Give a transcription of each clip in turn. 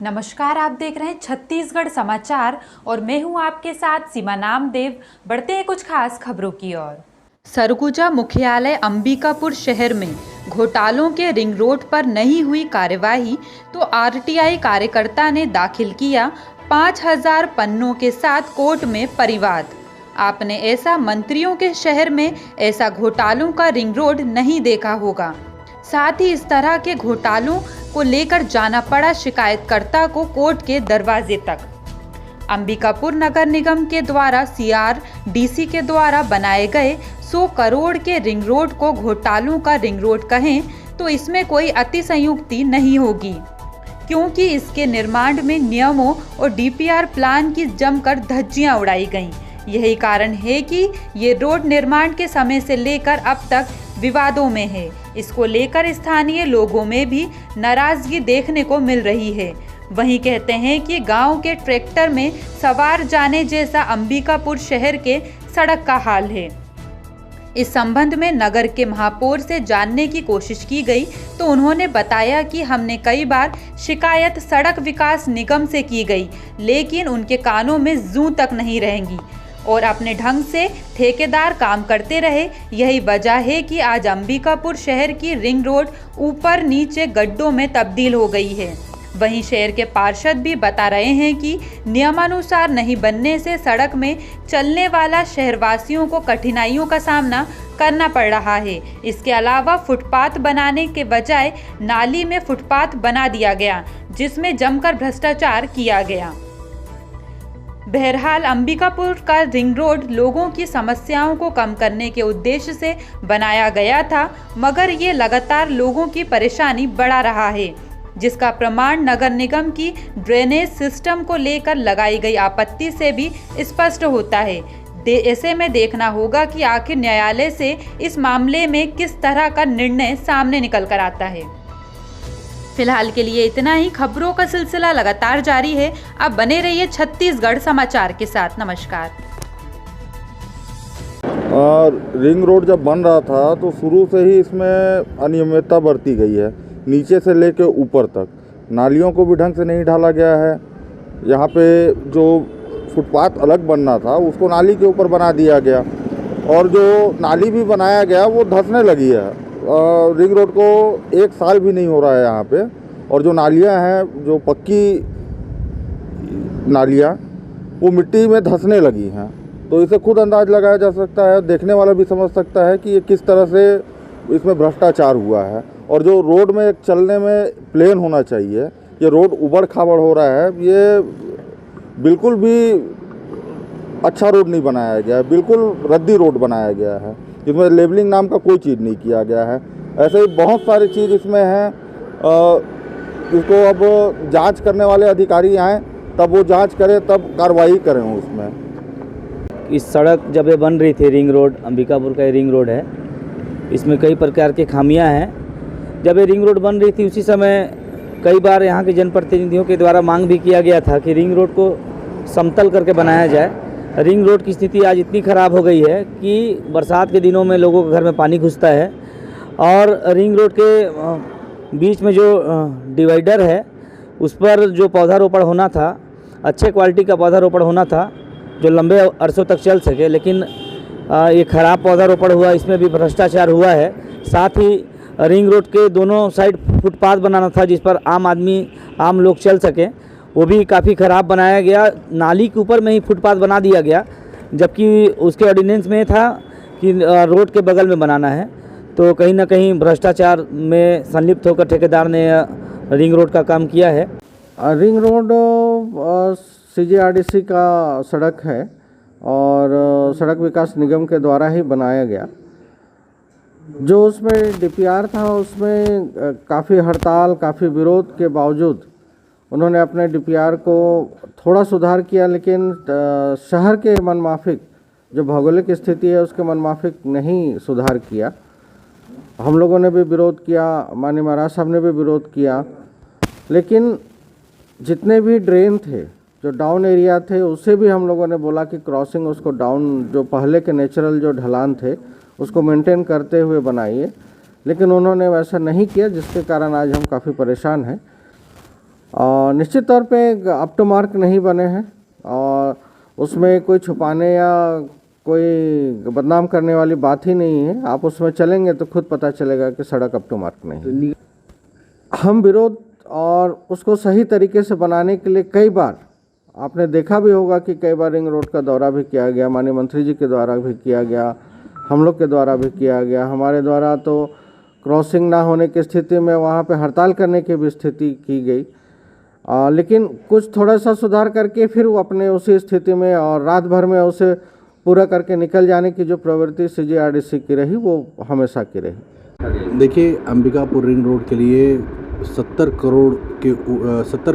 नमस्कार, आप देख रहे हैं छत्तीसगढ़ समाचार और मैं हूं आपके साथ सीमा नामदेव। बढ़ते हैं कुछ खास खबरों की ओर। सरगुजा मुख्यालय अंबिकापुर शहर में घोटालों के रिंग रोड पर नहीं हुई कार्यवाही तो आरटीआई कार्यकर्ता ने दाखिल किया 5000 पन्नों के साथ कोर्ट में परिवाद। आपने ऐसा मंत्रियों के शहर में ऐसा घोटालों का रिंग रोड नहीं देखा होगा। साथ ही इस तरह के घोटालों को लेकर जाना पड़ा शिकायतकर्ता को कोर्ट के दरवाजे तक। अंबिकापुर नगर निगम के द्वारा सीआरडीसी के द्वारा बनाए गए 100 करोड़ के रिंग रोड को घोटालों का रिंग रोड कहें तो इसमें कोई अतिशयोक्ति नहीं होगी, क्योंकि इसके निर्माण में नियमों और डीपीआर प्लान की जमकर धज्जियां उड़ाई गईं। यही कारण है कि ये रोड निर्माण के समय से लेकर अब तक विवादों में है। इसको लेकर स्थानीय लोगों में भी नाराजगी देखने को मिल रही है। वहीं कहते हैं कि गांव के ट्रैक्टर में सवार जाने जैसा अंबिकापुर शहर के सड़क का हाल है। इस संबंध में नगर के महापौर से जानने की कोशिश की गई तो उन्होंने बताया कि हमने कई बार शिकायत सड़क विकास निगम से की गई, लेकिन उनके कानों में जूं तक नहीं रहेंगी और अपने ढंग से ठेकेदार काम करते रहे। यही वजह है कि आज अंबिकापुर शहर की रिंग रोड ऊपर नीचे गड्ढों में तब्दील हो गई है। वहीं शहर के पार्षद भी बता रहे हैं कि नियमानुसार नहीं बनने से सड़क में चलने वाला शहरवासियों को कठिनाइयों का सामना करना पड़ रहा है। इसके अलावा फुटपाथ बनाने के बजाय नाली में फुटपाथ बना दिया गया, जिसमें जमकर भ्रष्टाचार किया गया। बहरहाल अंबिकापुर का रिंग रोड लोगों की समस्याओं को कम करने के उद्देश्य से बनाया गया था, मगर ये लगातार लोगों की परेशानी बढ़ा रहा है, जिसका प्रमाण नगर निगम की ड्रेनेज सिस्टम को लेकर लगाई गई आपत्ति से भी स्पष्ट होता है। ऐसे में देखना होगा कि आखिर न्यायालय से इस मामले में किस तरह का निर्णय सामने निकल कर आता है। फिलहाल के लिए इतना ही। खबरों का सिलसिला लगातार जारी है। आप बने रहिए छत्तीसगढ़ समाचार के साथ। नमस्कार। रिंग रोड जब बन रहा था तो शुरू से ही इसमें अनियमितता बरती गई है। नीचे से लेकर ऊपर तक नालियों को भी ढंग से नहीं ढाला गया है। यहाँ पे जो फुटपाथ अलग बनना था उसको नाली के ऊपर बना दिया गया, और जो नाली भी बनाया गया वो धंसने लगी है। रिंग रोड को 1 साल भी नहीं हो रहा है यहाँ पे, और जो नालियाँ हैं, जो पक्की नालियाँ, वो मिट्टी में धंसने लगी हैं। तो इसे खुद अंदाज लगाया जा सकता है, देखने वाला भी समझ सकता है कि ये किस तरह से इसमें भ्रष्टाचार हुआ है। और जो रोड में चलने में प्लेन होना चाहिए, ये रोड उबड़ खाबड़ हो रहा है। ये बिल्कुल भी अच्छा रोड नहीं बनाया गया है, बिल्कुल रद्दी रोड बनाया गया है, जिसमें लेबलिंग नाम का कोई चीज़ नहीं किया गया है। ऐसे ही बहुत सारी चीज़ इसमें हैं। इसको अब जांच करने वाले अधिकारी आएँ, तब वो जांच करें, तब कार्रवाई करें उसमें। इस सड़क जब ये बन रही थी, रिंग रोड, अंबिकापुर का ये रिंग रोड है, इसमें कई प्रकार की खामियां हैं। जब ये रिंग रोड बन रही थी उसी समय कई बार यहाँ के जनप्रतिनिधियों के द्वारा मांग भी किया गया था कि रिंग रोड को समतल करके बनाया जाए। रिंग रोड की स्थिति आज इतनी ख़राब हो गई है कि बरसात के दिनों में लोगों के घर में पानी घुसता है, और रिंग रोड के बीच में जो डिवाइडर है उस पर जो पौधारोपण होना था, अच्छे क्वालिटी का पौधारोपण होना था जो लंबे अरसों तक चल सके, लेकिन ये ख़राब पौधारोपण हुआ। इसमें भी भ्रष्टाचार हुआ है। साथ ही रिंग रोड के दोनों साइड फुटपाथ बनाना था जिस पर आम लोग चल सकें, वो भी काफ़ी ख़राब बनाया गया। नाली के ऊपर में ही फुटपाथ बना दिया गया, जबकि उसके ऑर्डिनेंस में था कि रोड के बगल में बनाना है। तो कहीं ना कहीं भ्रष्टाचार में संलिप्त होकर ठेकेदार ने रिंग रोड का काम किया है। रिंग रोड सीजीआरडीसी का सड़क है और सड़क विकास निगम के द्वारा ही बनाया गया। जो उसमें डीपीआर था उसमें काफ़ी हड़ताल, काफ़ी विरोध के बावजूद उन्होंने अपने डीपीआर को थोड़ा सुधार किया, लेकिन शहर के मनमाफिक जो भौगोलिक स्थिति है उसके मनमाफिक नहीं सुधार किया। हम लोगों ने भी विरोध किया, माननीय महाराज साहब ने भी विरोध किया, लेकिन जितने भी ड्रेन थे, जो डाउन एरिया थे, उससे भी हम लोगों ने बोला कि क्रॉसिंग उसको डाउन, जो पहले के नेचुरल जो ढलान थे उसको मेंटेन करते हुए बनाइए, लेकिन उन्होंने वैसा नहीं किया, जिसके कारण आज हम काफ़ी परेशान हैं। और निश्चित तौर पे अप टू मार्क नहीं बने हैं और उसमें कोई छुपाने या कोई बदनाम करने वाली बात ही नहीं है। आप उसमें चलेंगे तो खुद पता चलेगा कि सड़क अप टू मार्क नहीं है। हम विरोध और उसको सही तरीके से बनाने के लिए कई बार, आपने देखा भी होगा कि कई बार रिंग रोड का दौरा भी किया गया, माननीय मंत्री जी के द्वारा भी किया गया, हम लोग के द्वारा भी किया गया। हमारे द्वारा तो क्रॉसिंग ना होने की स्थिति में वहाँ पे हड़ताल करने की भी स्थिति की गई, लेकिन कुछ थोड़ा सा सुधार करके फिर वो अपने उसी स्थिति में और रात भर में उसे पूरा करके निकल जाने की जो प्रवृत्ति CGRDC की रही वो हमेशा की रही। देखिए, अंबिकापुर रिंग रोड के लिए 70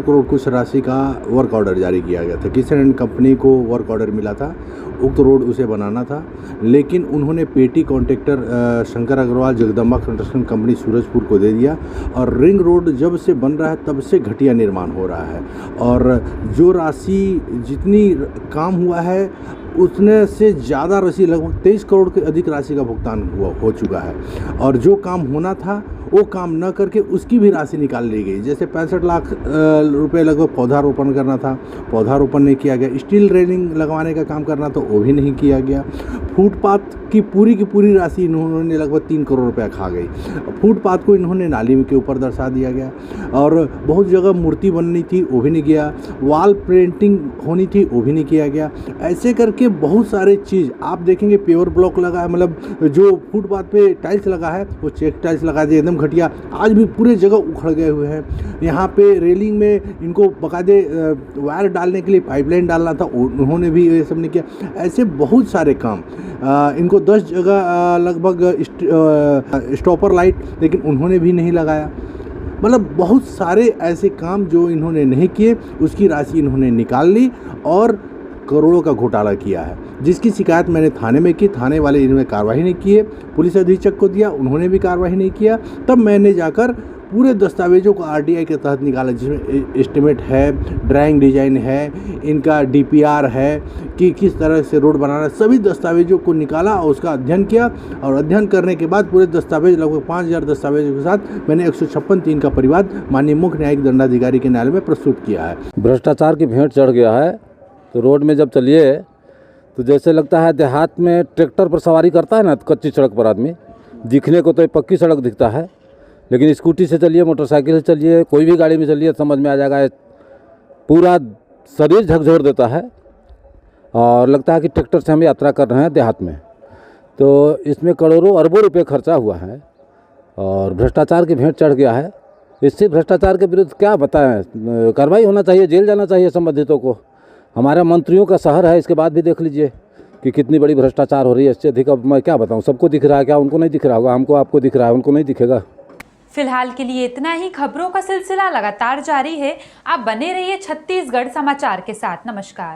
करोड़ कुछ राशि का वर्क ऑर्डर जारी किया गया था। किशन एंड कंपनी को वर्क ऑर्डर मिला था, उक्त रोड उसे बनाना था, लेकिन उन्होंने petty contractor Shankar Agarwal Jagdamba construction company Surajpur को दे दिया और रिंग रोड जब से बन रहा है तब से घटिया निर्माण हो रहा है और जो राशि जितनी काम हुआ है उतने से ज़्यादा राशि, लगभग 23 करोड़ के अधिक राशि का भुगतान हो चुका है और जो काम होना था वो काम न करके उसकी भी राशि निकाल ली गई। जैसे 65 लाख रुपए लगभग पौधारोपण करना था, पौधारोपण नहीं किया गया। स्टील रेलिंग लगवाने का काम करना था, वो भी नहीं किया गया। फुटपाथ की पूरी राशि इन्होंने लगभग 3 करोड़ रुपया खा गई। फुटपाथ को इन्होंने नाली के ऊपर दर्शा दिया गया और बहुत जगह मूर्ति बननी थी वो भी नहीं किया, वॉल पेंटिंग होनी थी वो भी नहीं किया गया। ऐसे करके बहुत सारे चीज़ आप देखेंगे। पेवर ब्लॉक लगा है, मतलब जो फुटपाथ पे टाइल्स लगा है वो चेक टाइल्स लगा दिए, एकदम घटिया, आज भी पूरे जगह उखड़ गए हुए हैं। यहाँ पे रेलिंग में इनको बकायदे वायर डालने के लिए पाइपलाइन डालना था, उन्होंने भी ये सब नहीं किया। ऐसे बहुत सारे काम, इनको 10 जगह लगभग स्टॉपर लाइट, लेकिन उन्होंने भी नहीं लगाया। मतलब बहुत सारे ऐसे काम जो इन्होंने नहीं किए, उसकी राशि इन्होंने निकाल ली और करोड़ों का घोटाला किया है, जिसकी शिकायत मैंने थाने में की। थाने वाले इन्होंने कार्रवाई नहीं की है, पुलिस अधीक्षक को दिया, उन्होंने भी कार्रवाई नहीं किया। तब मैंने जाकर पूरे दस्तावेजों को RTI के तहत निकाला, जिसमें एस्टिमेट है, ड्राइंग डिजाइन है, इनका DPR है कि किस तरह से रोड बनाना है। सभी दस्तावेजों को निकाला और उसका अध्ययन किया और अध्ययन करने के बाद पूरे दस्तावेज, लगभग 5000 दस्तावेजों के साथ मैंने 156(3) का परिवाद माननीय मुख्य न्यायिक दंडाधिकारी के न्यायालय में प्रस्तुत किया है। भ्रष्टाचार की भेंट चढ़ गया है, तो रोड में जब चलिए तो जैसे लगता है देहात में ट्रैक्टर पर सवारी करता है ना, कच्ची सड़क पर आदमी, दिखने को तो ये पक्की सड़क दिखता है, लेकिन स्कूटी से चलिए, मोटरसाइकिल से चलिए, कोई भी गाड़ी में चलिए, समझ में आ जाएगा, पूरा शरीर झकझोर देता है और लगता है कि ट्रैक्टर से हम यात्रा कर रहे हैं देहात में। तो इसमें करोड़ों अरबों रुपए खर्चा हुआ है और भ्रष्टाचार की भेंट चढ़ गया है। इससे भ्रष्टाचार के विरुद्ध क्या बताएं, कार्रवाई होना चाहिए, जेल जाना चाहिए संबंधितों को। हमारा मंत्रियों का शहर है, इसके बाद भी देख लीजिए कि कितनी बड़ी भ्रष्टाचार हो रही है। इससे अधिक अब मैं क्या बताऊं, सबको दिख रहा है, क्या उनको नहीं दिख रहा होगा? हमको आपको दिख रहा है, उनको नहीं दिखेगा। फिलहाल के लिए इतना ही। खबरों का सिलसिला लगातार जारी है, आप बने रहिए छत्तीसगढ़ समाचार के साथ। नमस्कार।